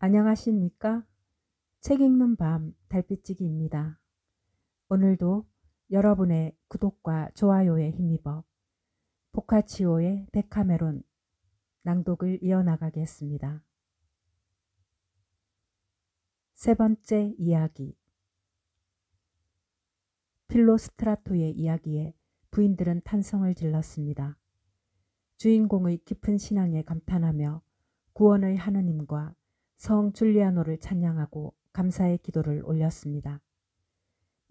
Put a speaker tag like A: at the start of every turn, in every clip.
A: 안녕하십니까? 책 읽는 밤 달빛지기입니다. 오늘도 여러분의 구독과 좋아요에 힘입어 보카치오의 데카메론 낭독을 이어나가겠습니다. 세 번째 이야기. 필로스트라토의 이야기에 부인들은 탄성을 질렀습니다. 주인공의 깊은 신앙에 감탄하며 구원의 하느님과 성 줄리아노를 찬양하고 감사의 기도를 올렸습니다.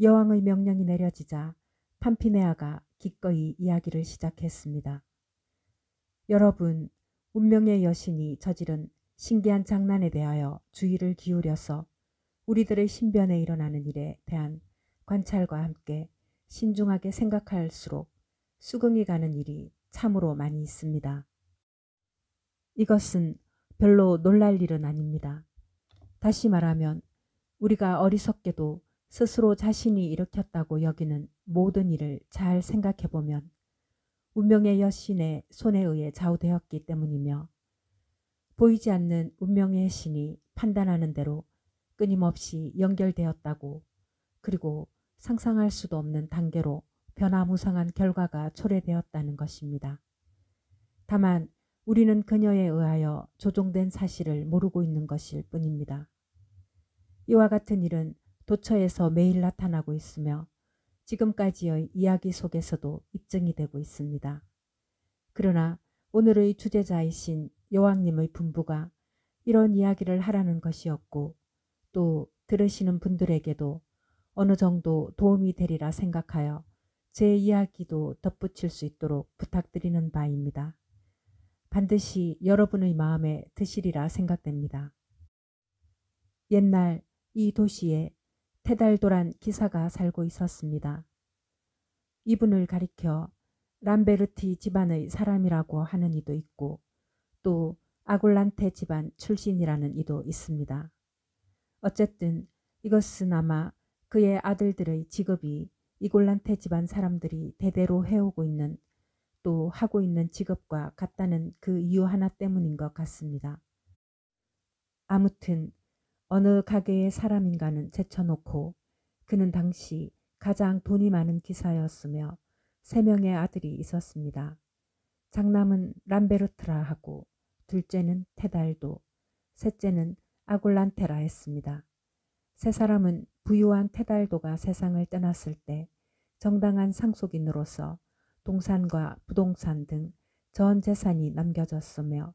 A: 여왕의 명령이 내려지자 팜피네아가 기꺼이 이야기를 시작했습니다. 여러분, 운명의 여신이 저지른 신기한 장난에 대하여 주의를 기울여서 우리들의 신변에 일어나는 일에 대한 관찰과 함께 신중하게 생각할수록 수긍이 가는 일이 참으로 많이 있습니다. 이것은 별로 놀랄 일은 아닙니다. 다시 말하면 우리가 어리석게도 스스로 자신이 일으켰다고 여기는 모든 일을 잘 생각해보면 운명의 여신의 손에 의해 좌우되었기 때문이며 보이지 않는 운명의 신이 판단하는 대로 끊임없이 연결되었다고, 그리고 상상할 수도 없는 단계로 변화무쌍한 결과가 초래되었다는 것입니다. 다만 우리는 그녀에 의하여 조종된 사실을 모르고 있는 것일 뿐입니다. 이와 같은 일은 도처에서 매일 나타나고 있으며 지금까지의 이야기 속에서도 입증이 되고 있습니다. 그러나 오늘의 주제자이신 여왕님의 분부가 이런 이야기를 하라는 것이었고, 또 들으시는 분들에게도 어느 정도 도움이 되리라 생각하여 제 이야기도 덧붙일 수 있도록 부탁드리는 바입니다. 반드시 여러분의 마음에 드시리라 생각됩니다. 옛날 이 도시에 테달도란 기사가 살고 있었습니다. 이분을 가리켜 람베르티 집안의 사람이라고 하는 이도 있고, 또 아골란테 집안 출신이라는 이도 있습니다. 어쨌든 이것은 아마 그의 아들들의 직업이 이골란테 집안 사람들이 대대로 해오고 있는, 또 하고 있는 직업과 같다는 그 이유 하나 때문인 것 같습니다. 아무튼 어느 가게의 사람인가는 제쳐놓고 그는 당시 가장 돈이 많은 기사였으며 3명의 아들이 있었습니다. 장남은 람베르트라 하고, 둘째는 테달도, 셋째는 아골란테라 했습니다. 세 사람은 부유한 테달도가 세상을 떠났을 때 정당한 상속인으로서 동산과 부동산 등 전 재산이 남겨졌으며,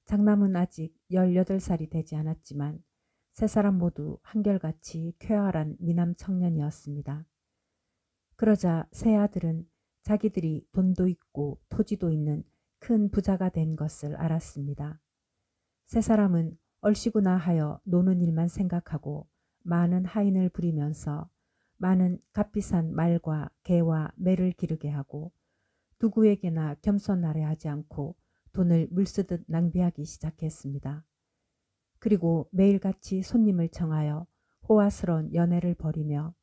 A: 장남은 아직 18살이 되지 않았지만 세 사람 모두 한결같이 쾌활한 미남 청년이었습니다. 그러자 세 아들은 자기들이 돈도 있고 토지도 있는 큰 부자가 된 것을 알았습니다. 세 사람은 얼씨구나 하여 노는 일만 생각하고 많은 하인을 부리면서 많은 값비싼 말과 개와 매를 기르게 하고, 누구에게나 겸손하려 하지 않고 돈을 물쓰듯 낭비하기 시작했습니다. 그리고 매일같이 손님을 청하여 호화스러운 연애를 벌이며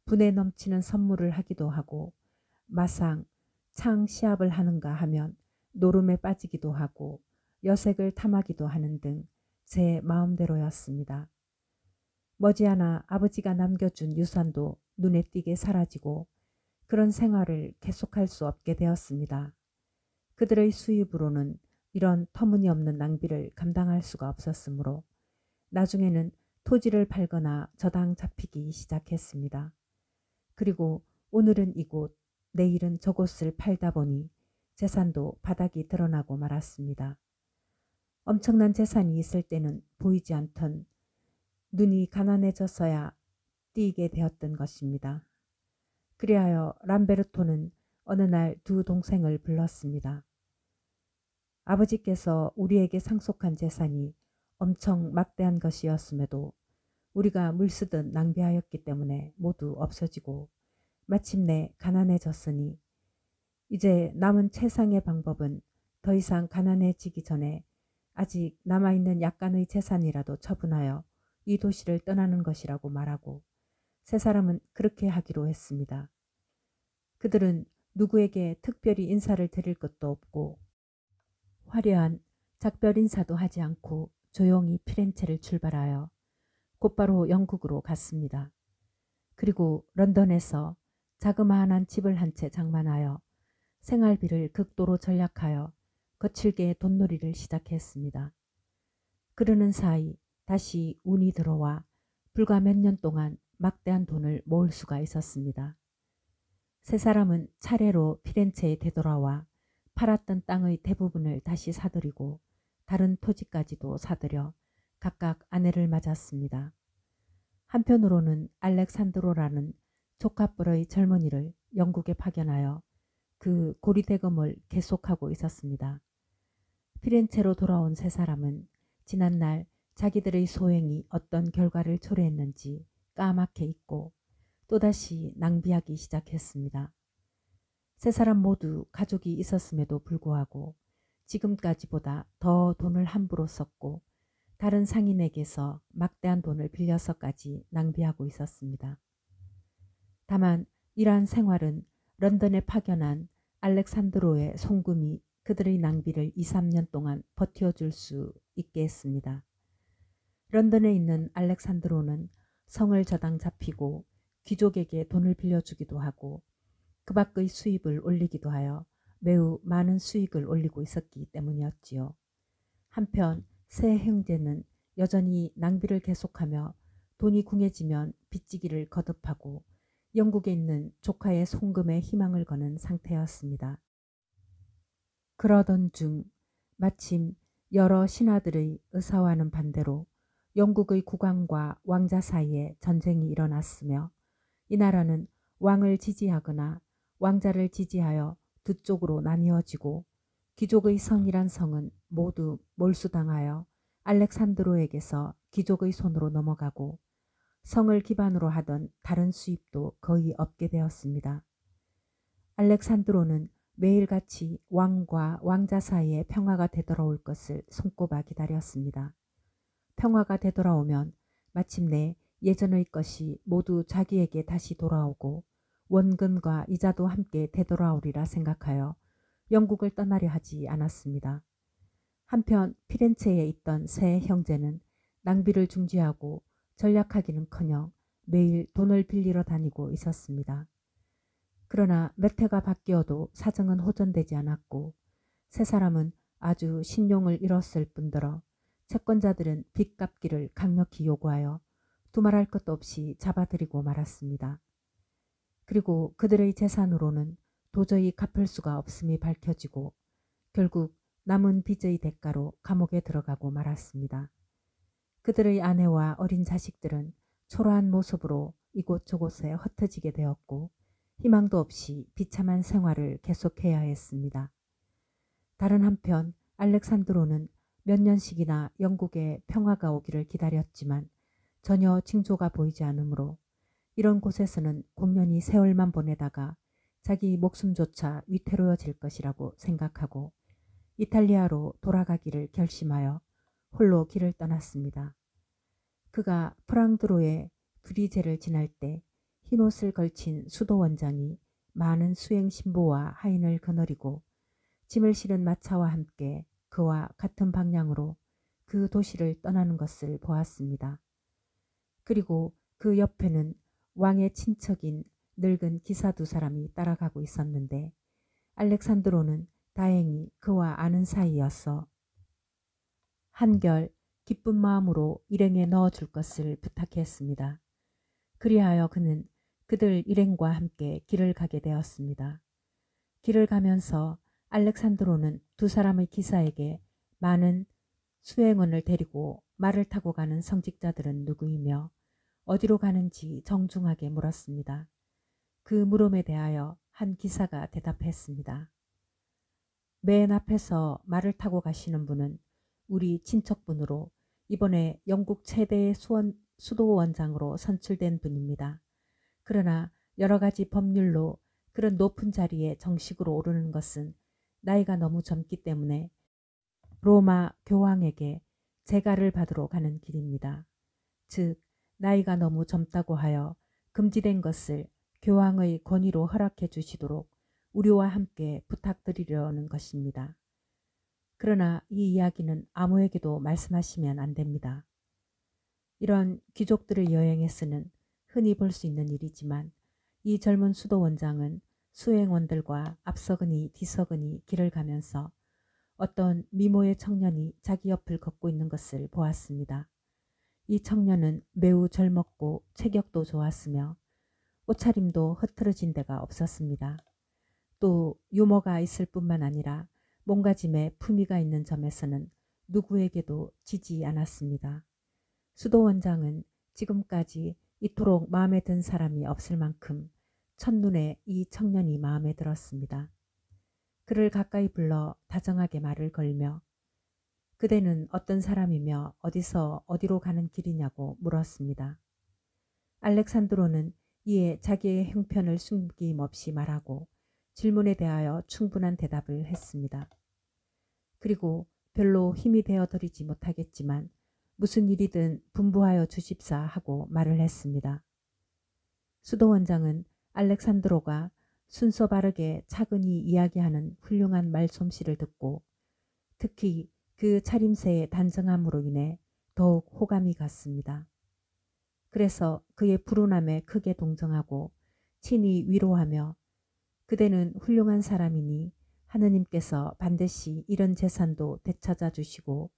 A: 분에 넘치는 선물을 하기도 하고, 마상, 창 시합을 하는가 하면 노름에 빠지기도 하고 여색을 탐하기도 하는 등 제 마음대로였습니다. 머지않아 아버지가 남겨준 유산도 눈에 띄게 사라지고 그런 생활을 계속할 수 없게 되었습니다. 그들의 수입으로는 이런 터무니없는 낭비를 감당할 수가 없었으므로 나중에는 토지를 팔거나 저당 잡히기 시작했습니다. 그리고 오늘은 이곳, 내일은 저곳을 팔다 보니 재산도 바닥이 드러나고 말았습니다. 엄청난 재산이 있을 때는 보이지 않던 눈이 가난해져서야 띄게 되었던 것입니다. 그리하여 람베르토는 어느 날 두 동생을 불렀습니다. 아버지께서 우리에게 상속한 재산이 엄청 막대한 것이었음에도 우리가 물쓰듯 낭비하였기 때문에 모두 없어지고 마침내 가난해졌으니 이제 남은 최상의 방법은 더 이상 가난해지기 전에 아직 남아있는 약간의 재산이라도 처분하여 이 도시를 떠나는 것이라고 말하고, 세 사람은 그렇게 하기로 했습니다. 그들은 누구에게 특별히 인사를 드릴 것도 없고 화려한 작별 인사도 하지 않고 조용히 피렌체를 출발하여 곧바로 영국으로 갔습니다. 그리고 런던에서 자그마한 집을 한 채 장만하여 생활비를 극도로 절약하여 거칠게 돈놀이를 시작했습니다. 그러는 사이 다시 운이 들어와 불과 몇 년 동안 막대한 돈을 모을 수가 있었습니다. 세 사람은 차례로 피렌체에 되돌아와 팔았던 땅의 대부분을 다시 사들이고 다른 토지까지도 사들여 각각 아내를 맞았습니다. 한편으로는 알렉산드로라는 조카뻘의 젊은이를 영국에 파견하여 그 고리대금을 계속하고 있었습니다. 피렌체로 돌아온 세 사람은 지난날 자기들의 소행이 어떤 결과를 초래했는지 까맣게 잊고 또다시 낭비하기 시작했습니다. 세 사람 모두 가족이 있었음에도 불구하고 지금까지보다 더 돈을 함부로 썼고 다른 상인에게서 막대한 돈을 빌려서까지 낭비하고 있었습니다. 다만 이러한 생활은 런던에 파견한 알렉산드로의 송금이 그들의 낭비를 2, 3년 동안 버텨줄 수 있게 했습니다. 런던에 있는 알렉산드로는 성을 저당 잡히고 귀족에게 돈을 빌려주기도 하고 그 밖의 수입을 올리기도 하여 매우 많은 수익을 올리고 있었기 때문이었지요. 한편 세 형제는 여전히 낭비를 계속하며 돈이 궁해지면 빚지기를 거듭하고 영국에 있는 조카의 송금에 희망을 거는 상태였습니다. 그러던 중 마침 여러 신하들의 의사와는 반대로 영국의 국왕과 왕자 사이에 전쟁이 일어났으며 이 나라는 왕을 지지하거나 왕자를 지지하여 두 쪽으로 나뉘어지고 귀족의 성이란 성은 모두 몰수당하여 알렉산드로에게서 귀족의 손으로 넘어가고 성을 기반으로 하던 다른 수입도 거의 없게 되었습니다. 알렉산드로는 매일같이 왕과 왕자 사이에 평화가 되돌아올 것을 손꼽아 기다렸습니다. 평화가 되돌아오면 마침내 예전의 것이 모두 자기에게 다시 돌아오고 원금과 이자도 함께 되돌아오리라 생각하여 영국을 떠나려 하지 않았습니다. 한편 피렌체에 있던 세 형제는 낭비를 중지하고 전략하기는커녕 매일 돈을 빌리러 다니고 있었습니다. 그러나 몇 해가 바뀌어도 사정은 호전되지 않았고 세 사람은 아주 신용을 잃었을 뿐더러 채권자들은 빚 갚기를 강력히 요구하여 두말할 것도 없이 잡아들이고 말았습니다. 그리고 그들의 재산으로는 도저히 갚을 수가 없음이 밝혀지고 결국 남은 빚의 대가로 감옥에 들어가고 말았습니다. 그들의 아내와 어린 자식들은 초라한 모습으로 이곳저곳에 흩어지게 되었고 희망도 없이 비참한 생활을 계속해야 했습니다. 다른 한편 알렉산드로는 몇 년씩이나 영국에 평화가 오기를 기다렸지만 전혀 징조가 보이지 않으므로 이런 곳에서는 공연히 세월만 보내다가 자기 목숨조차 위태로워질 것이라고 생각하고 이탈리아로 돌아가기를 결심하여 홀로 길을 떠났습니다. 그가 프랑드로의 브리제를 지날 때 흰옷을 걸친 수도원장이 많은 수행 신부와 하인을 거느리고 짐을 실은 마차와 함께 그와 같은 방향으로 그 도시를 떠나는 것을 보았습니다. 그리고 그 옆에는 왕의 친척인 늙은 기사 두 사람이 따라가고 있었는데 알렉산드로는 다행히 그와 아는 사이여서 한결 기쁜 마음으로 일행에 넣어줄 것을 부탁했습니다. 그리하여 그는 그들 일행과 함께 길을 가게 되었습니다. 길을 가면서 알렉산드로는 두 사람의 기사에게 많은 수행원을 데리고 말을 타고 가는 성직자들은 누구이며 어디로 가는지 정중하게 물었습니다. 그 물음에 대하여 한 기사가 대답했습니다. 맨 앞에서 말을 타고 가시는 분은 우리 친척분으로 이번에 영국 최대의 수도원장으로 선출된 분입니다. 그러나 여러 가지 법률로 그런 높은 자리에 정식으로 오르는 것은 나이가 너무 젊기 때문에 로마 교황에게 재가를 받으러 가는 길입니다. 즉 나이가 너무 젊다고 하여 금지된 것을 교황의 권위로 허락해 주시도록 우리와 함께 부탁드리려는 것입니다. 그러나 이 이야기는 아무에게도 말씀하시면 안 됩니다. 이런 귀족들을 여행에 쓰는 흔히 볼 수 있는 일이지만 이 젊은 수도 원장은 수행원들과 앞서거니 뒤서거니 길을 가면서 어떤 미모의 청년이 자기 옆을 걷고 있는 것을 보았습니다. 이 청년은 매우 젊었고 체격도 좋았으며 옷차림도 흐트러진 데가 없었습니다. 또 유머가 있을 뿐만 아니라 몸가짐에 품위가 있는 점에서는 누구에게도 지지 않았습니다. 수도 원장은 지금까지 이토록 마음에 든 사람이 없을 만큼 첫눈에 이 청년이 마음에 들었습니다. 그를 가까이 불러 다정하게 말을 걸며 그대는 어떤 사람이며 어디서 어디로 가는 길이냐고 물었습니다. 알렉산드로는 이에 자기의 형편을 숨김없이 말하고 질문에 대하여 충분한 대답을 했습니다. 그리고 별로 힘이 되어드리지 못하겠지만 무슨 일이든 분부하여 주십사 하고 말을 했습니다. 수도 원장은 알렉산드로가 순서 바르게 차근히 이야기하는 훌륭한 말솜씨를 듣고 특히 그 차림새의 단정함으로 인해 더욱 호감이 갔습니다. 그래서 그의 불운함에 크게 동정하고 친히 위로하며 그대는 훌륭한 사람이니 하느님께서 반드시 이런 재산도 되찾아 주시고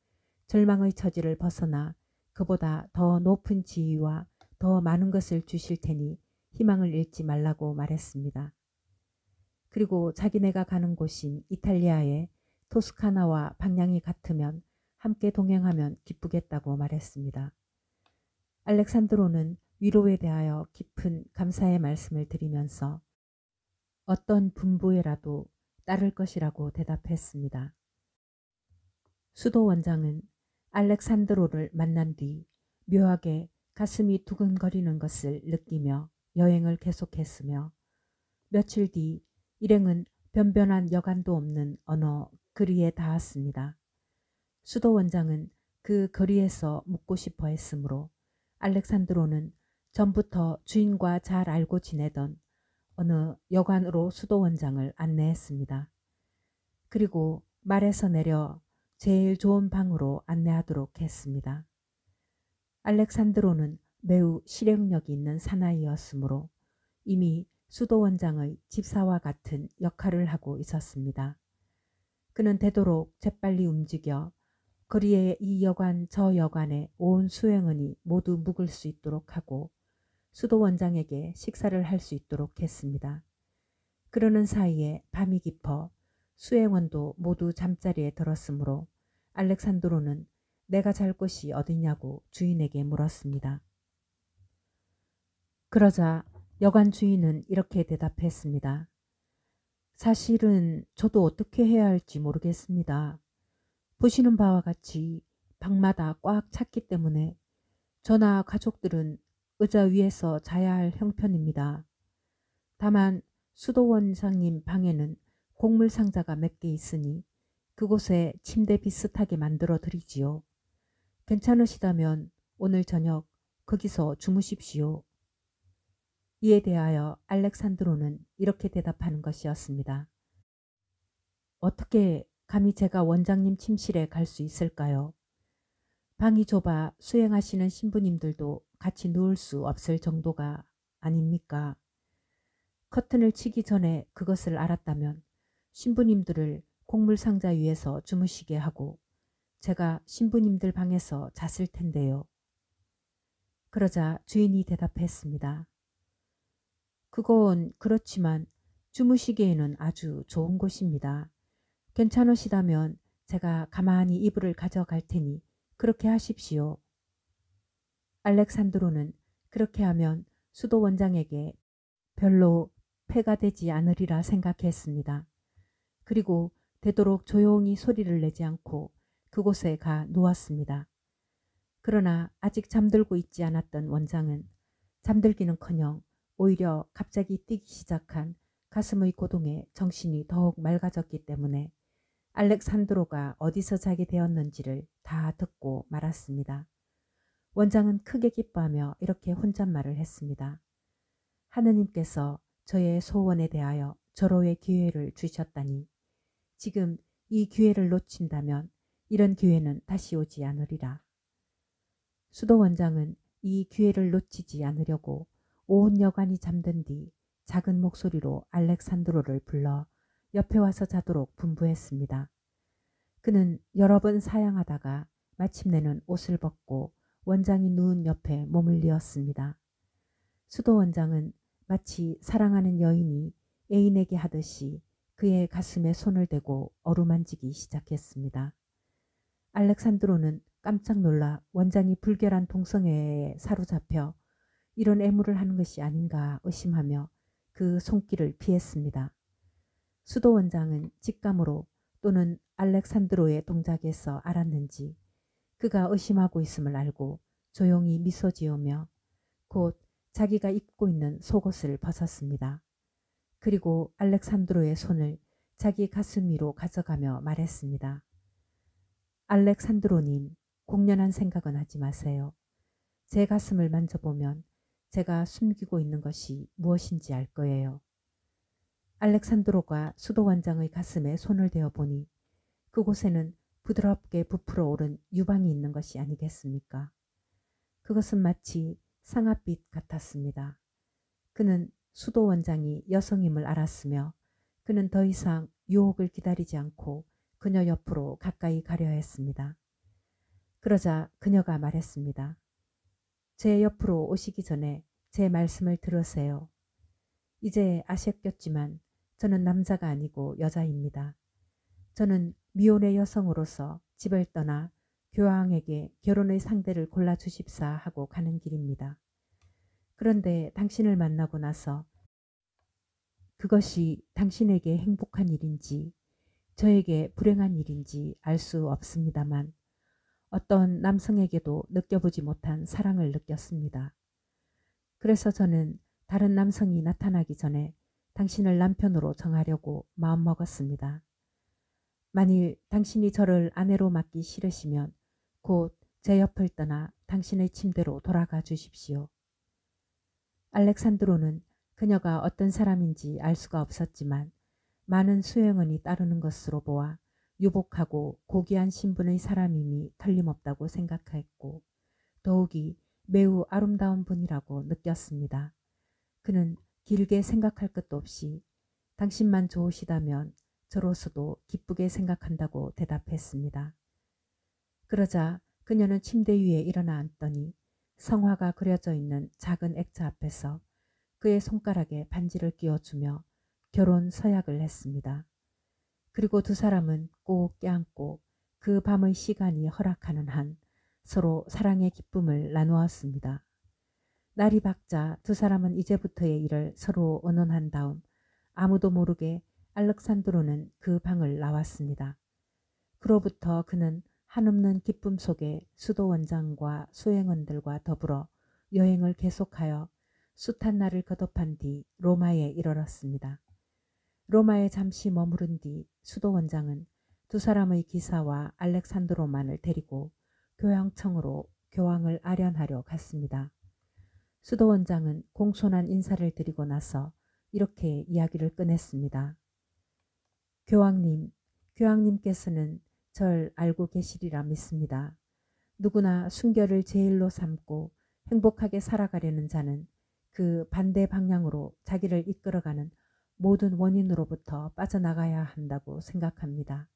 A: 절망의 처지를 벗어나 그보다 더 높은 지위와 더 많은 것을 주실 테니 희망을 잃지 말라고 말했습니다. 그리고 자기네가 가는 곳인 이탈리아의 토스카나와 방향이 같으면 함께 동행하면 기쁘겠다고 말했습니다. 알렉산드로는 위로에 대하여 깊은 감사의 말씀을 드리면서 어떤 분부에라도 따를 것이라고 대답했습니다. 수도 원장은 알렉산드로를 만난 뒤 묘하게 가슴이 두근거리는 것을 느끼며 여행을 계속했으며 며칠 뒤 일행은 변변한 여간도 없는 어느 거리에 닿았습니다. 수도 원장은 그 거리에서 묵고 싶어 했으므로 알렉산드로는 전부터 주인과 잘 알고 지내던 어느 여관으로 수도 원장을 안내했습니다. 그리고 말에서 내려 제일 좋은 방으로 안내하도록 했습니다. 알렉산드로는 매우 실행력이 있는 사나이였으므로 이미 수도 원장의 집사와 같은 역할을 하고 있었습니다. 그는 되도록 재빨리 움직여 거리의 이 여관 저 여관에 온 수행원이 모두 묵을 수 있도록 하고 수도 원장에게 식사를 할 수 있도록 했습니다. 그러는 사이에 밤이 깊어 수행원도 모두 잠자리에 들었으므로 알렉산드로는 내가 잘 곳이 어디냐고 주인에게 물었습니다. 그러자 여관 주인은 이렇게 대답했습니다. 사실은 저도 어떻게 해야 할지 모르겠습니다. 보시는 바와 같이 방마다 꽉 찼기 때문에 저나 가족들은 의자 위에서 자야 할 형편입니다. 다만 수도 원장님 방에는 곡물 상자가 몇 개 있으니 그곳에 침대 비슷하게 만들어 드리지요. 괜찮으시다면 오늘 저녁 거기서 주무십시오. 이에 대하여 알렉산드로는 이렇게 대답하는 것이었습니다. 어떻게 감히 제가 원장님 침실에 갈 수 있을까요? 방이 좁아 수행하시는 신부님들도 같이 누울 수 없을 정도가 아닙니까? 커튼을 치기 전에 그것을 알았다면 신부님들을 곡물 상자 위에서 주무시게 하고 제가 신부님들 방에서 잤을 텐데요. 그러자 주인이 대답했습니다. 그건 그렇지만 주무시기에는 아주 좋은 곳입니다. 괜찮으시다면 제가 가만히 이불을 가져갈 테니 그렇게 하십시오. 알렉산드로는 그렇게 하면 수도 원장에게 별로 폐가 되지 않으리라 생각했습니다. 그리고 되도록 조용히 소리를 내지 않고 그곳에 가 누웠습니다. 그러나 아직 잠들고 있지 않았던 원장은 잠들기는커녕 오히려 갑자기 뛰기 시작한 가슴의 고동에 정신이 더욱 맑아졌기 때문에 알렉산드로가 어디서 자게 되었는지를 다 듣고 말았습니다. 원장은 크게 기뻐하며 이렇게 혼잣말을 했습니다. 하느님께서 저의 소원에 대하여 절호의 기회를 주셨다니 지금 이 기회를 놓친다면 이런 기회는 다시 오지 않으리라. 수도 원장은 이 기회를 놓치지 않으려고 온 여관이 잠든 뒤 작은 목소리로 알렉산드로를 불러 옆에 와서 자도록 분부했습니다. 그는 여러 번 사양하다가 마침내는 옷을 벗고 원장이 누운 옆에 몸을 뉘었습니다. 수도 원장은 마치 사랑하는 여인이 애인에게 하듯이 그의 가슴에 손을 대고 어루만지기 시작했습니다. 알렉산드로는 깜짝 놀라 원장이 불결한 동성애에 사로잡혀 이런 애무를 하는 것이 아닌가 의심하며 그 손길을 피했습니다. 수도 원장은 직감으로 또는 알렉산드로의 동작에서 알았는지 그가 의심하고 있음을 알고 조용히 미소 지으며 곧 자기가 입고 있는 속옷을 벗었습니다. 그리고 알렉산드로의 손을 자기 가슴 위로 가져가며 말했습니다. 알렉산드로님, 공연한 생각은 하지 마세요. 제 가슴을 만져보면 제가 숨기고 있는 것이 무엇인지 알 거예요. 알렉산드로가 수도 원장의 가슴에 손을 대어 보니 그곳에는 부드럽게 부풀어 오른 유방이 있는 것이 아니겠습니까? 그것은 마치 상아빛 같았습니다. 그는 수도 원장이 여성임을 알았으며 그는 더 이상 유혹을 기다리지 않고 그녀 옆으로 가까이 가려 했습니다. 그러자 그녀가 말했습니다. 제 옆으로 오시기 전에 제 말씀을 들으세요. 이제 아셨겠지만 저는 남자가 아니고 여자입니다. 저는 미혼의 여성으로서 집을 떠나 교황에게 결혼의 상대를 골라주십사 하고 가는 길입니다. 그런데 당신을 만나고 나서 그것이 당신에게 행복한 일인지 저에게 불행한 일인지 알 수 없습니다만 어떤 남성에게도 느껴보지 못한 사랑을 느꼈습니다. 그래서 저는 다른 남성이 나타나기 전에 당신을 남편으로 정하려고 마음먹었습니다. 만일 당신이 저를 아내로 맡기 싫으시면 곧 제 옆을 떠나 당신의 침대로 돌아가 주십시오. 알렉산드로는 그녀가 어떤 사람인지 알 수가 없었지만 많은 수행원이 따르는 것으로 보아 유복하고 고귀한 신분의 사람임이 틀림없다고 생각했고 더욱이 매우 아름다운 분이라고 느꼈습니다. 그는 길게 생각할 것도 없이 당신만 좋으시다면 저로서도 기쁘게 생각한다고 대답했습니다. 그러자 그녀는 침대 위에 일어나 앉더니 성화가 그려져 있는 작은 액자 앞에서 그의 손가락에 반지를 끼워주며 결혼 서약을 했습니다. 그리고 두 사람은 꼭 껴안고 그 밤의 시간이 허락하는 한 서로 사랑의 기쁨을 나누었습니다. 날이 밝자 두 사람은 이제부터의 일을 서로 의논한 다음 아무도 모르게 알렉산드로는 그 방을 나왔습니다. 그로부터 그는 한없는 기쁨 속에 수도 원장과 수행원들과 더불어 여행을 계속하여 숱한 날을 거듭한 뒤 로마에 이르렀습니다. 로마에 잠시 머무른 뒤 수도 원장은 두 사람의 기사와 알렉산드로만을 데리고 교황청으로 교황을 아련하려 갔습니다. 수도 원장은 공손한 인사를 드리고 나서 이렇게 이야기를 꺼냈습니다. 교황님께서는 절 알고 계시리라 믿습니다. 누구나 순결을 제일로 삼고 행복하게 살아가려는 자는 그 반대 방향으로 자기를 이끌어가는 모든 원인으로부터 빠져나가야 한다고 생각합니다.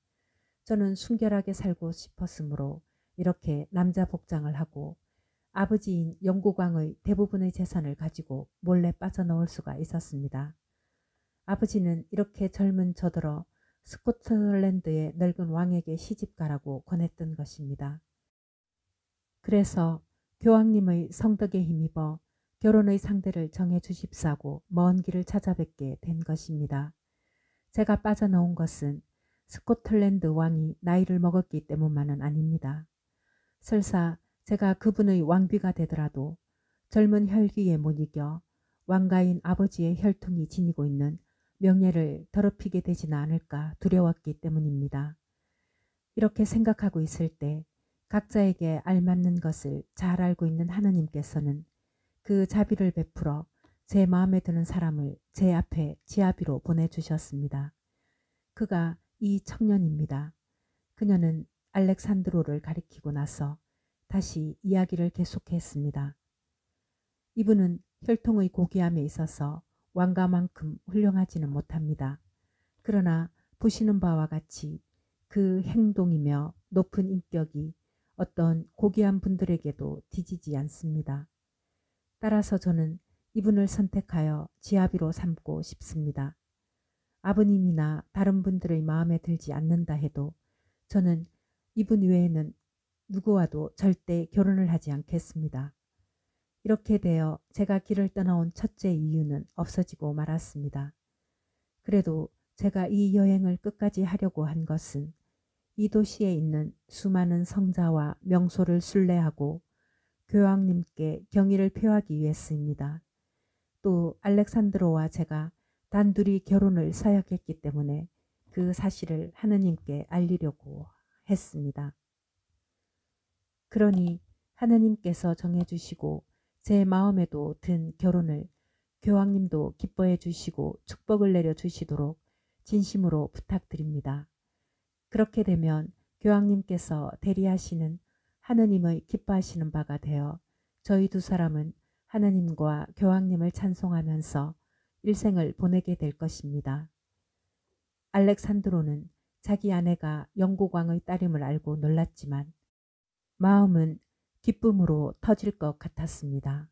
A: 저는 순결하게 살고 싶었으므로 이렇게 남자 복장을 하고 아버지인 영국왕의 대부분의 재산을 가지고 몰래 빠져나올 수가 있었습니다. 아버지는 이렇게 젊은 저더러 스코틀랜드의 늙은 왕에게 시집가라고 권했던 것입니다. 그래서 교황님의 성덕에 힘입어 결혼의 상대를 정해 주십사고 먼 길을 찾아뵙게 된 것입니다. 제가 빠져나온 것은 스코틀랜드 왕이 나이를 먹었기 때문만은 아닙니다. 설사 제가 그분의 왕비가 되더라도 젊은 혈기에 못 이겨 왕가인 아버지의 혈통이 지니고 있는 명예를 더럽히게 되지는 않을까 두려웠기 때문입니다. 이렇게 생각하고 있을 때 각자에게 알맞는 것을 잘 알고 있는 하느님께서는 그 자비를 베풀어 제 마음에 드는 사람을 제 앞에 지아비로 보내주셨습니다. 그가 이 청년입니다. 그녀는 알렉산드로를 가리키고 나서 다시 이야기를 계속했습니다. 이분은 혈통의 고귀함에 있어서 왕가만큼 훌륭하지는 못합니다. 그러나 보시는 바와 같이 그 행동이며 높은 인격이 어떤 고귀한 분들에게도 뒤지지 않습니다. 따라서 저는 이분을 선택하여 지아비로 삼고 싶습니다. 아버님이나 다른 분들의 마음에 들지 않는다 해도 저는 이분 외에는 누구와도 절대 결혼을 하지 않겠습니다. 이렇게 되어 제가 길을 떠나온 첫째 이유는 없어지고 말았습니다. 그래도 제가 이 여행을 끝까지 하려고 한 것은 이 도시에 있는 수많은 성자와 명소를 순례하고 교황님께 경의를 표하기 위해서입니다. 또 알렉산드로와 제가 단둘이 결혼을 서약했기 때문에 그 사실을 하느님께 알리려고 했습니다. 그러니 하느님께서 정해주시고 제 마음에도 든 결혼을 교황님도 기뻐해 주시고 축복을 내려 주시도록 진심으로 부탁드립니다. 그렇게 되면 교황님께서 대리하시는 하느님의 기뻐하시는 바가 되어 저희 두 사람은 하느님과 교황님을 찬송하면서 일생을 보내게 될 것입니다. 알렉산드로는 자기 아내가 영국왕의 딸임을 알고 놀랐지만 마음은 기쁨으로 터질 것 같았습니다.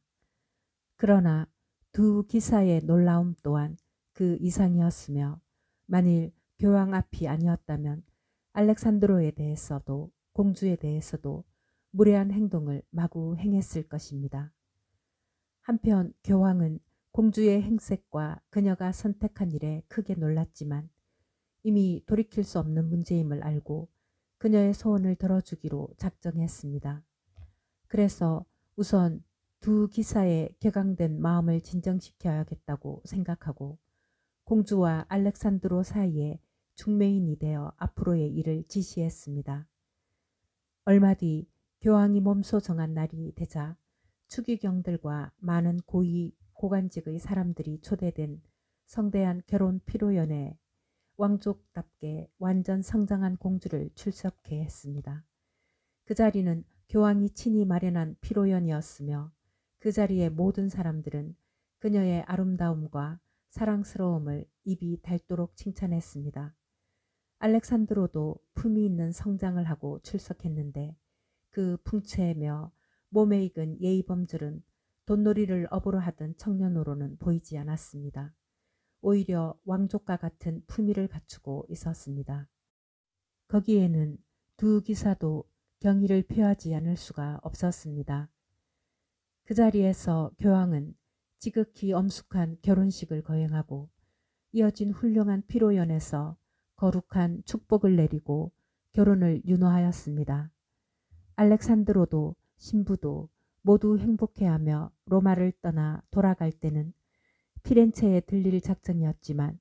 A: 그러나 두 기사의 놀라움 또한 그 이상이었으며 만일 교황 앞이 아니었다면 알렉산드로에 대해서도 공주에 대해서도 무례한 행동을 마구 행했을 것입니다. 한편 교황은 공주의 행색과 그녀가 선택한 일에 크게 놀랐지만 이미 돌이킬 수 없는 문제임을 알고 그녀의 소원을 들어주기로 작정했습니다. 그래서 우선 두 기사의 격앙된 마음을 진정시켜야겠다고 생각하고 공주와 알렉산드로 사이에 중매인이 되어 앞으로의 일을 지시했습니다. 얼마 뒤 교황이 몸소 정한 날이 되자 추기경들과 많은 고위 고관직의 사람들이 초대된 성대한 결혼 피로연에 왕족답게 완전 성장한 공주를 출석해 했습니다. 그 자리는 교황이 친히 마련한 피로연이었으며 그 자리의 모든 사람들은 그녀의 아름다움과 사랑스러움을 입이 닳도록 칭찬했습니다. 알렉산드로도 품이 있는 성장을 하고 출석했는데 그 풍채며 몸에 익은 예의범절은 돈놀이를 업으로 하던 청년으로는 보이지 않았습니다. 오히려 왕족과 같은 품위를 갖추고 있었습니다. 거기에는 두 기사도 경의를 표하지 않을 수가 없었습니다. 그 자리에서 교황은 지극히 엄숙한 결혼식을 거행하고 이어진 훌륭한 피로연에서 거룩한 축복을 내리고 결혼을 윤호하였습니다. 알렉산드로도 신부도 모두 행복해하며 로마를 떠나 돌아갈 때는 피렌체에 들릴 작정이었지만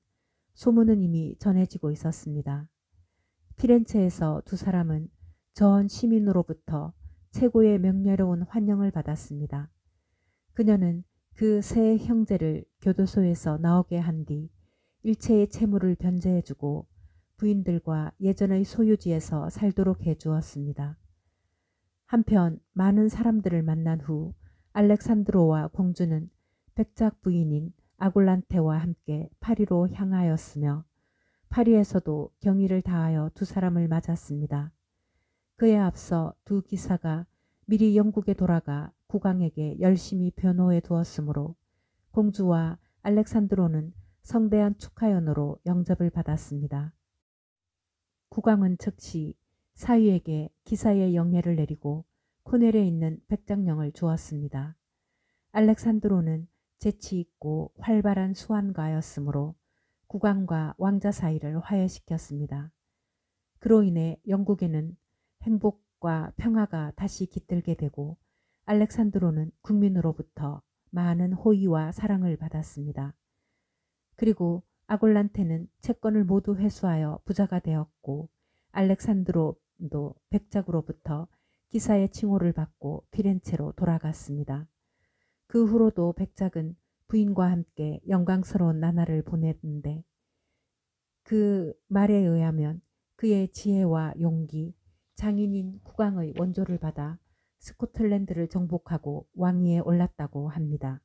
A: 소문은 이미 전해지고 있었습니다. 피렌체에서 두 사람은 전 시민으로부터 최고의 명예로운 환영을 받았습니다. 그녀는 그 세 형제를 교도소에서 나오게 한 뒤 일체의 채무를 변제해주고 부인들과 예전의 소유지에서 살도록 해주었습니다. 한편 많은 사람들을 만난 후 알렉산드로와 공주는 백작 부인인 아굴란테와 함께 파리로 향하였으며 파리에서도 경의를 다하여 두 사람을 맞았습니다. 그에 앞서 두 기사가 미리 영국에 돌아가 국왕에게 열심히 변호해 두었으므로 공주와 알렉산드로는 성대한 축하연으로 영접을 받았습니다. 국왕은 즉시 사위에게 기사의 영예를 내리고 코넬에 있는 백장령을 주었습니다. 알렉산드로는 재치 있고 활발한 수완가였으므로 국왕과 왕자 사이를 화해시켰습니다. 그로 인해 영국에는 행복과 평화가 다시 깃들게 되고 알렉산드로는 국민으로부터 많은 호의와 사랑을 받았습니다. 그리고 아골란테는 채권을 모두 회수하여 부자가 되었고 알렉산드로도 백작으로부터 기사의 칭호를 받고 피렌체로 돌아갔습니다. 그 후로도 백작은 부인과 함께 영광스러운 나날을 보냈는데 그 말에 의하면 그의 지혜와 용기, 장인인 국왕의 원조를 받아 스코틀랜드를 정복하고 왕위에 올랐다고 합니다.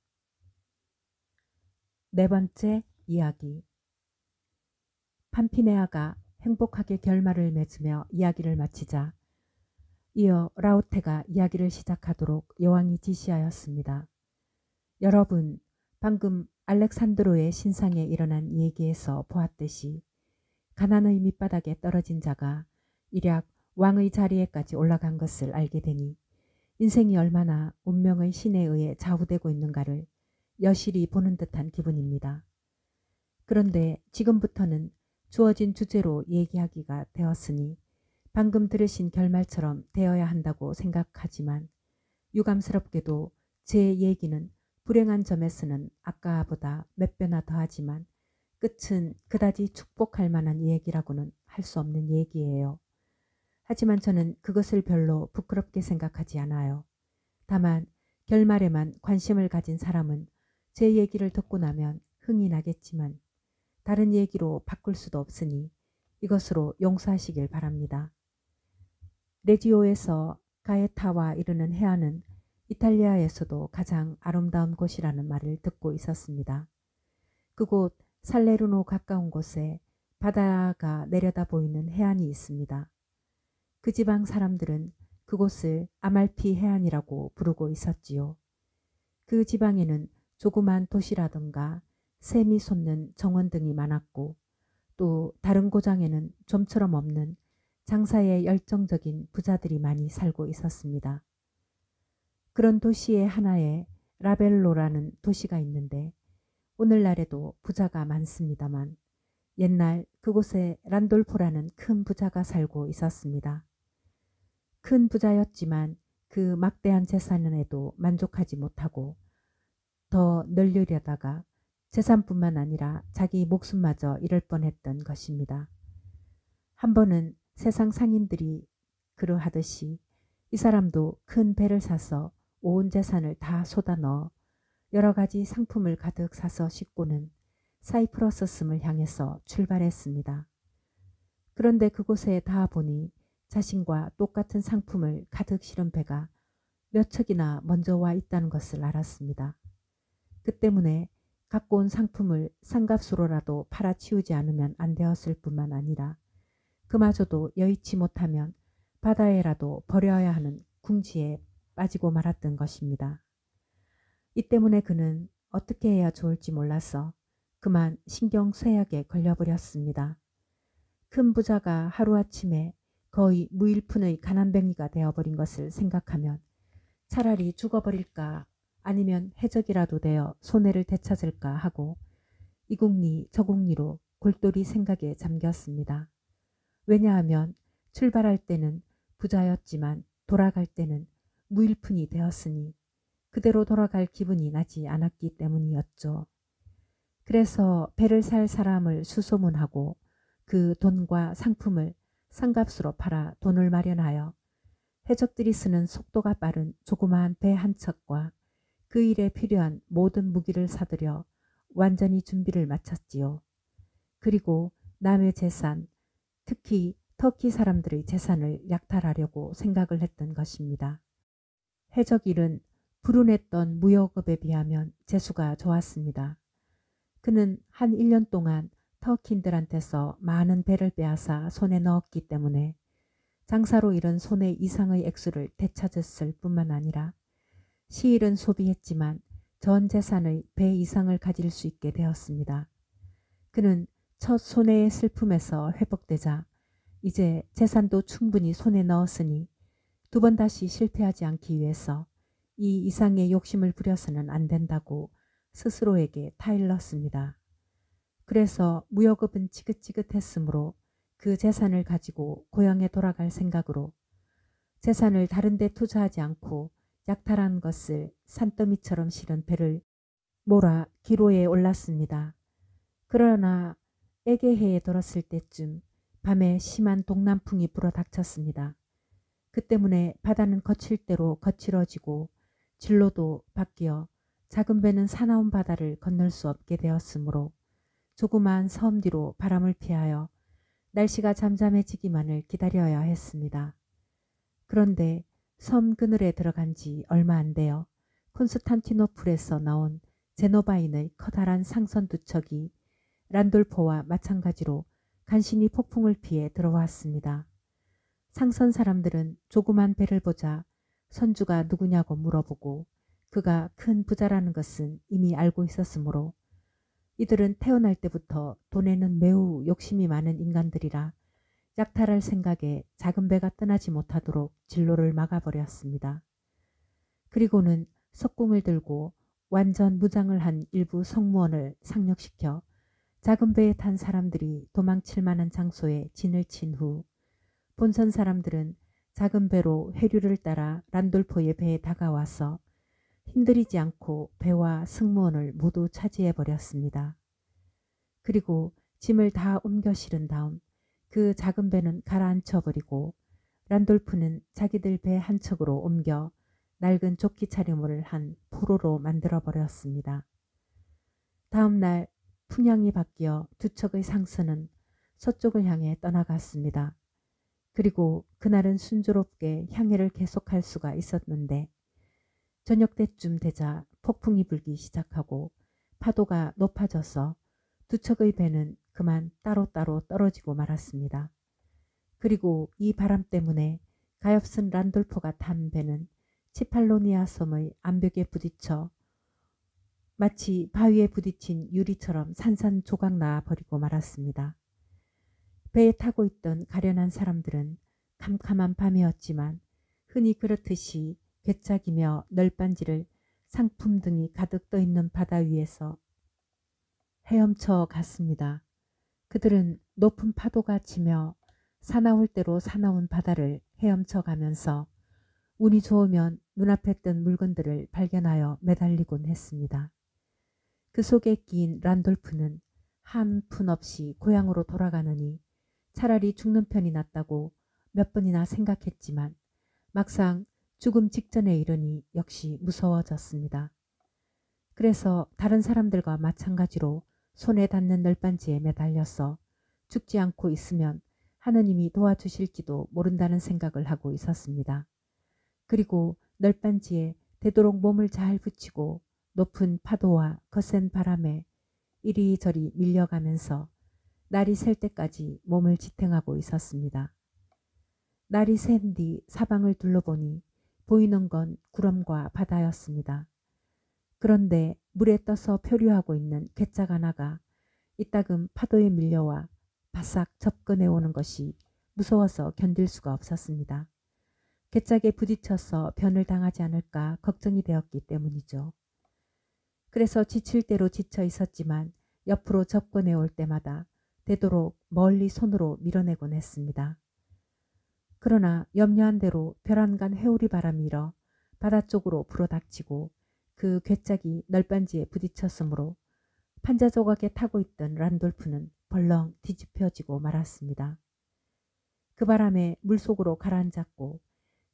A: 네 번째 이야기. 팜피네아가 행복하게 결말을 맺으며 이야기를 마치자 이어 라우테가 이야기를 시작하도록 여왕이 지시하였습니다. 여러분, 방금 알렉산드로의 신상에 일어난 얘기에서 보았듯이 가난의 밑바닥에 떨어진 자가 일약 왕의 자리에까지 올라간 것을 알게 되니 인생이 얼마나 운명의 신에 의해 좌우되고 있는가를 여실히 보는 듯한 기분입니다. 그런데 지금부터는 주어진 주제로 얘기하기가 되었으니 방금 들으신 결말처럼 되어야 한다고 생각하지만 유감스럽게도 제 얘기는 불행한 점에서는 아까보다 몇 배나 더하지만 끝은 그다지 축복할 만한 얘기라고는 할 수 없는 얘기예요. 하지만 저는 그것을 별로 부끄럽게 생각하지 않아요. 다만 결말에만 관심을 가진 사람은 제 얘기를 듣고 나면 흥이 나겠지만 다른 얘기로 바꿀 수도 없으니 이것으로 용서하시길 바랍니다. 레지오에서 가에타와 이르는 해안은 이탈리아에서도 가장 아름다운 곳이라는 말을 듣고 있었습니다. 그곳 살레르노 가까운 곳에 바다가 내려다 보이는 해안이 있습니다. 그 지방 사람들은 그곳을 아말피 해안이라고 부르고 있었지요. 그 지방에는 조그만 도시라든가 샘이 솟는 정원 등이 많았고 또 다른 고장에는 좀처럼 없는 장사에 열정적인 부자들이 많이 살고 있었습니다. 그런 도시의 하나에 라벨로라는 도시가 있는데 오늘날에도 부자가 많습니다만 옛날 그곳에 란돌포라는 큰 부자가 살고 있었습니다. 큰 부자였지만 그 막대한 재산에도 만족하지 못하고 더 늘리려다가 재산뿐만 아니라 자기 목숨마저 잃을 뻔했던 것입니다. 한 번은 세상 상인들이 그러하듯이 이 사람도 큰 배를 사서 온 재산을 다 쏟아넣어 여러 가지 상품을 가득 사서 싣고는 사이프러스 섬을 향해서 출발했습니다. 그런데 그곳에 닿아 보니 자신과 똑같은 상품을 가득 실은 배가 몇 척이나 먼저 와 있다는 것을 알았습니다. 그 때문에 갖고 온 상품을 싼값으로라도 팔아치우지 않으면 안 되었을 뿐만 아니라 그마저도 여의치 못하면 바다에라도 버려야 하는 궁지에 빠지고 말았던 것입니다. 이 때문에 그는 어떻게 해야 좋을지 몰라서 그만 신경 쇠약에 걸려버렸습니다. 큰 부자가 하루아침에 거의 무일푼의 가난뱅이가 되어버린 것을 생각하면 차라리 죽어버릴까 아니면 해적이라도 되어 손해를 되찾을까 하고 이국리 저국리로 골똘히 생각에 잠겼습니다. 왜냐하면 출발할 때는 부자였지만 돌아갈 때는 무일푼이 되었으니 그대로 돌아갈 기분이 나지 않았기 때문이었죠. 그래서 배를 살 사람을 수소문하고 그 돈과 상품을 싼값으로 팔아 돈을 마련하여 해적들이 쓰는 속도가 빠른 조그마한 배 한 척과 그 일에 필요한 모든 무기를 사들여 완전히 준비를 마쳤지요. 그리고 남의 재산, 특히 터키 사람들의 재산을 약탈하려고 생각을 했던 것입니다. 해적일은 불운했던 무역업에 비하면 재수가 좋았습니다. 그는 한 1년 동안 터키인들한테서 많은 배를 빼앗아 손에 넣었기 때문에 장사로 잃은 손해 이상의 액수를 되찾았을 뿐만 아니라 시일은 소비했지만 전 재산의 배 이상을 가질 수 있게 되었습니다. 그는 첫 손해의 슬픔에서 회복되자 이제 재산도 충분히 손에 넣었으니 두 번 다시 실패하지 않기 위해서 이 이상의 욕심을 부려서는 안 된다고 스스로에게 타일렀습니다. 그래서 무역업은 지긋지긋했으므로 그 재산을 가지고 고향에 돌아갈 생각으로 재산을 다른 데 투자하지 않고 약탈한 것을 산더미처럼 실은 배를 몰아 기로에 올랐습니다. 그러나 에게해에 들었을 때쯤 밤에 심한 동남풍이 불어 닥쳤습니다. 그 때문에 바다는 거칠 대로 거칠어지고 진로도 바뀌어 작은 배는 사나운 바다를 건널 수 없게 되었으므로 조그마한 섬 뒤로 바람을 피하여 날씨가 잠잠해지기만을 기다려야 했습니다. 그런데 섬 그늘에 들어간 지 얼마 안 되어 콘스탄티노플에서 나온 제노바인의 커다란 상선 두 척이 란돌포와 마찬가지로 간신히 폭풍을 피해 들어왔습니다. 상선 사람들은 조그만 배를 보자 선주가 누구냐고 물어보고 그가 큰 부자라는 것은 이미 알고 있었으므로 이들은 태어날 때부터 돈에는 매우 욕심이 많은 인간들이라 약탈할 생각에 작은 배가 떠나지 못하도록 진로를 막아버렸습니다. 그리고는 석궁을 들고 완전 무장을 한 일부 성무원을 상륙시켜 작은 배에 탄 사람들이 도망칠 만한 장소에 진을 친 후 본선 사람들은 작은 배로 해류를 따라 란돌포의 배에 다가와서 힘들이지 않고 배와 승무원을 모두 차지해 버렸습니다. 그리고 짐을 다 옮겨 실은 다음 그 작은 배는 가라앉혀 버리고 란돌프는 자기들 배 한 척으로 옮겨 낡은 조끼 차림을 한 포로로 만들어 버렸습니다. 다음 날 풍향이 바뀌어 두 척의 상선은 서쪽을 향해 떠나갔습니다. 그리고 그날은 순조롭게 향해를 계속할 수가 있었는데 저녁 때쯤 되자 폭풍이 불기 시작하고 파도가 높아져서 두 척의 배는 그만 따로따로 떨어지고 말았습니다. 그리고 이 바람 때문에 가엾은 란돌포가 탄 배는 치팔로니아 섬의 암벽에 부딪혀 마치 바위에 부딪힌 유리처럼 산산조각 나 버리고 말았습니다. 배에 타고 있던 가련한 사람들은 캄캄한 밤이었지만 흔히 그렇듯이 괴짝이며 널빤지를 상품 등이 가득 떠있는 바다 위에서 헤엄쳐 갔습니다. 그들은 높은 파도가 치며 사나울 대로 사나운 바다를 헤엄쳐 가면서 운이 좋으면 눈앞에 뜬 물건들을 발견하여 매달리곤 했습니다. 그 속에 끼인 란돌프는 한 푼 없이 고향으로 돌아가느니 차라리 죽는 편이 낫다고 몇 번이나 생각했지만 막상 죽음 직전에 이르니 역시 무서워졌습니다. 그래서 다른 사람들과 마찬가지로 손에 닿는 널빤지에 매달려서 죽지 않고 있으면 하느님이 도와주실지도 모른다는 생각을 하고 있었습니다. 그리고 널빤지에 되도록 몸을 잘 붙이고 높은 파도와 거센 바람에 이리저리 밀려가면서 날이 셀 때까지 몸을 지탱하고 있었습니다. 날이 샌 뒤 사방을 둘러보니 보이는 건 구름과 바다였습니다. 그런데 물에 떠서 표류하고 있는 괴짝 하나가 이따금 파도에 밀려와 바싹 접근해 오는 것이 무서워서 견딜 수가 없었습니다. 괴짝에 부딪혀서 변을 당하지 않을까 걱정이 되었기 때문이죠. 그래서 지칠 대로 지쳐 있었지만 옆으로 접근해 올 때마다 되도록 멀리 손으로 밀어내곤 했습니다. 그러나 염려한 대로 벼란간 회오리 바람이 일어 바다 쪽으로 불어닥치고 그 괴짝이 널빤지에 부딪혔으므로 판자 조각에 타고 있던 란돌프는 벌렁 뒤집혀지고 말았습니다. 그 바람에 물속으로 가라앉았고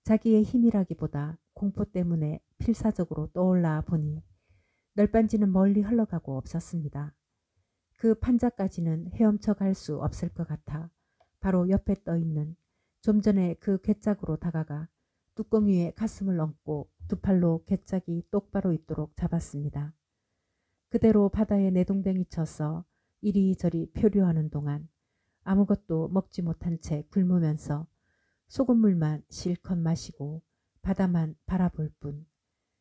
A: 자기의 힘이라기보다 공포 때문에 필사적으로 떠올라 보니 널빤지는 멀리 흘러가고 없었습니다. 그 판자까지는 헤엄쳐 갈 수 없을 것 같아 바로 옆에 떠있는 좀 전에 그 괴짝으로 다가가 뚜껑 위에 가슴을 얹고 두 팔로 괴짝이 똑바로 있도록 잡았습니다. 그대로 바다에 내동댕이 쳐서 이리저리 표류하는 동안 아무것도 먹지 못한 채 굶으면서 소금물만 실컷 마시고 바다만 바라볼 뿐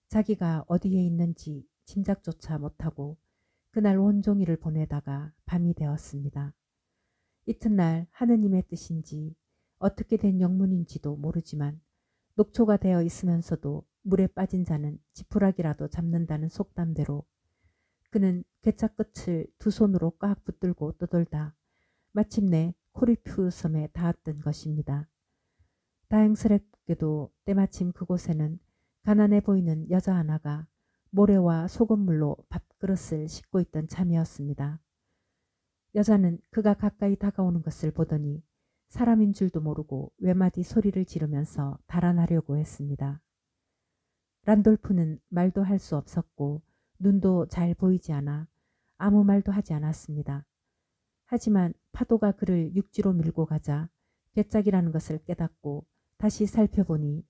A: 자기가 어디에 있는지 짐작조차 못하고 그날 온종일을 보내다가 밤이 되었습니다. 이튿날 하느님의 뜻인지 어떻게 된 영문인지도 모르지만 녹초가 되어 있으면서도 물에 빠진 자는 지푸라기라도 잡는다는 속담대로 그는 괴짝 끝을 두 손으로 꽉 붙들고 떠돌다 마침내 코리프 섬에 닿았던 것입니다. 다행스럽게도 때마침 그곳에는 가난해 보이는 여자 하나가 모래와 소금물로 밥그릇을 씻고 있던 참이었습니다. 여자는 그가 가까이 다가오는 것을 보더니 사람인 줄도 모르고 외마디 소리를 지르면서 달아나려고 했습니다. 란돌프는 말도 할 수 없었고 눈도 잘 보이지 않아 아무 말도 하지 않았습니다. 하지만 파도가 그를 육지로 밀고 가자 괴짝이라는 것을 깨닫고 다시 살펴보니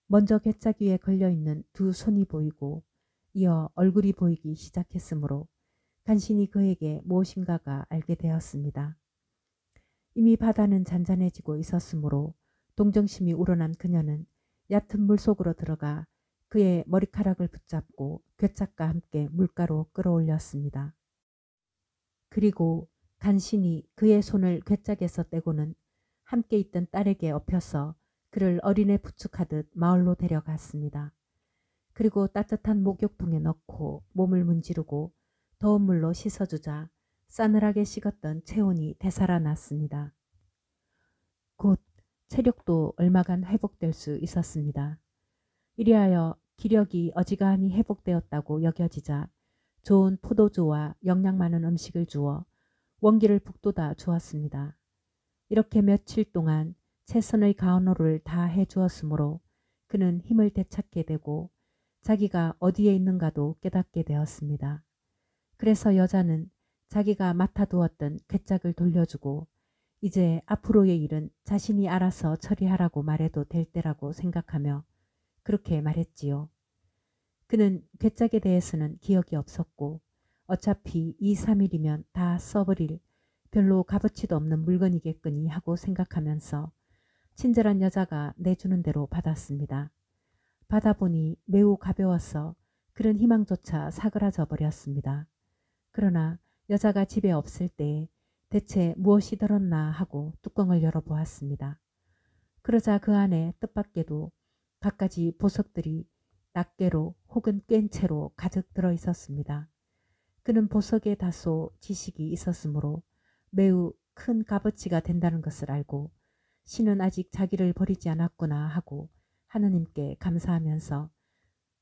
A: 먼저 괴짝 위에 걸려있는 두 손이 보이고 이어 얼굴이 보이기 시작했으므로 간신히 그에게 무엇인가가 알게 되었습니다. 이미 바다는 잔잔해지고 있었으므로 동정심이 우러난 그녀는 얕은 물속으로 들어가 그의 머리카락을 붙잡고 괴짝과 함께 물가로 끌어올렸습니다. 그리고 간신히 그의 손을 괴짝에서 떼고는 함께 있던 딸에게 업혀서 그를 어린애 부축하듯 마을로 데려갔습니다. 그리고 따뜻한 목욕통에 넣고 몸을 문지르고 더운 물로 씻어주자 싸늘하게 식었던 체온이 되살아났습니다. 곧 체력도 얼마간 회복될 수 있었습니다. 이리하여 기력이 어지간히 회복되었다고 여겨지자 좋은 포도주와 영양 많은 음식을 주어 원기를 북돋아 주었습니다. 이렇게 며칠 동안 최선의 간호를 다 해주었으므로 그는 힘을 되찾게 되고 자기가 어디에 있는가도 깨닫게 되었습니다. 그래서 여자는 자기가 맡아두었던 괴짝을 돌려주고 이제 앞으로의 일은 자신이 알아서 처리하라고 말해도 될 때라고 생각하며 그렇게 말했지요. 그는 괴짝에 대해서는 기억이 없었고 어차피 2, 3일이면 다 써버릴 별로 값어치도 없는 물건이겠거니 하고 생각하면서 친절한 여자가 내주는 대로 받았습니다. 받아보니 매우 가벼워서 그런 희망조차 사그라져 버렸습니다. 그러나 여자가 집에 없을 때에 대체 무엇이 들었나 하고 뚜껑을 열어보았습니다. 그러자 그 안에 뜻밖에도 갖가지 보석들이 낱개로 혹은 꽹채로 가득 들어 있었습니다. 그는 보석에 다소 지식이 있었으므로 매우 큰 값어치가 된다는 것을 알고 신은 아직 자기를 버리지 않았구나 하고 하느님께 감사하면서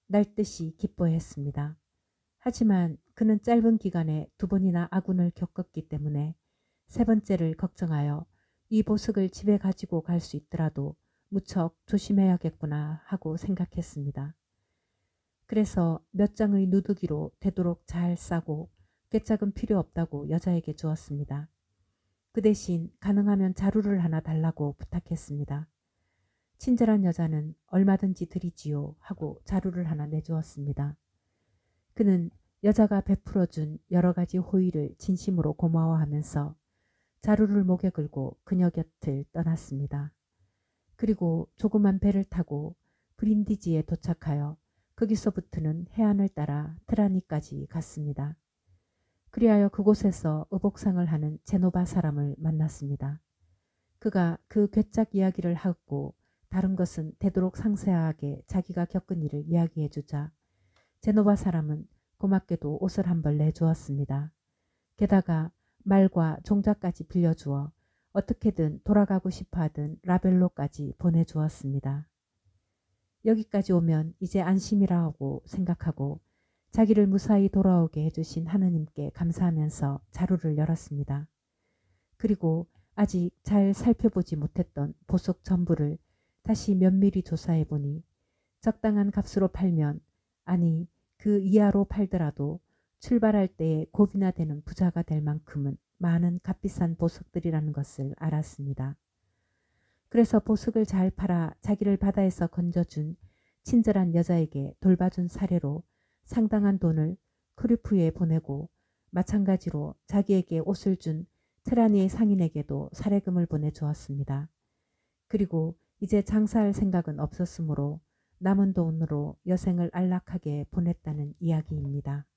A: 날듯이 기뻐했습니다. 하지만 그는 짧은 기간에 2번이나 아군을 겪었기 때문에 세 번째를 걱정하여 이 보석을 집에 가지고 갈 수 있더라도 무척 조심해야겠구나 하고 생각했습니다. 그래서 몇 장의 누더기로 되도록 잘 싸고 괴짝은 필요 없다고 여자에게 주었습니다. 그 대신 가능하면 자루를 하나 달라고 부탁했습니다. 친절한 여자는 얼마든지 드리지요 하고 자루를 하나 내주었습니다. 그는 여자가 베풀어준 여러 가지 호의를 진심으로 고마워하면서 자루를 목에 걸고 그녀 곁을 떠났습니다. 그리고 조그만 배를 타고 브린디지에 도착하여 거기서부터는 해안을 따라 트라니까지 갔습니다. 그리하여 그곳에서 의복상을 하는 제노바 사람을 만났습니다. 그가 그 괴짝 이야기를 하고 다른 것은 되도록 상세하게 자기가 겪은 일을 이야기해 주자 제노바 사람은 고맙게도 옷을 한 벌 내주었습니다. 게다가 말과 종자까지 빌려주어 어떻게든 돌아가고 싶어하던 라벨로까지 보내주었습니다. 여기까지 오면 이제 안심이라 하고 생각하고 자기를 무사히 돌아오게 해주신 하느님께 감사하면서 자루를 열었습니다. 그리고 아직 잘 살펴보지 못했던 보석 전부를 다시 면밀히 조사해 보니 적당한 값으로 팔면 아니 그 이하로 팔더라도 출발할 때에 고비나 되는 부자가 될 만큼은 많은 값비싼 보석들이라는 것을 알았습니다. 그래서 보석을 잘 팔아 자기를 바다에서 건져준 친절한 여자에게 돌봐준 사례로 상당한 돈을 크루프에 보내고 마찬가지로 자기에게 옷을 준 트라니의 상인에게도 사례금을 보내주었습니다. 그리고 이제 장사할 생각은 없었으므로 남은 돈으로 여생을 안락하게 보냈다는 이야기입니다.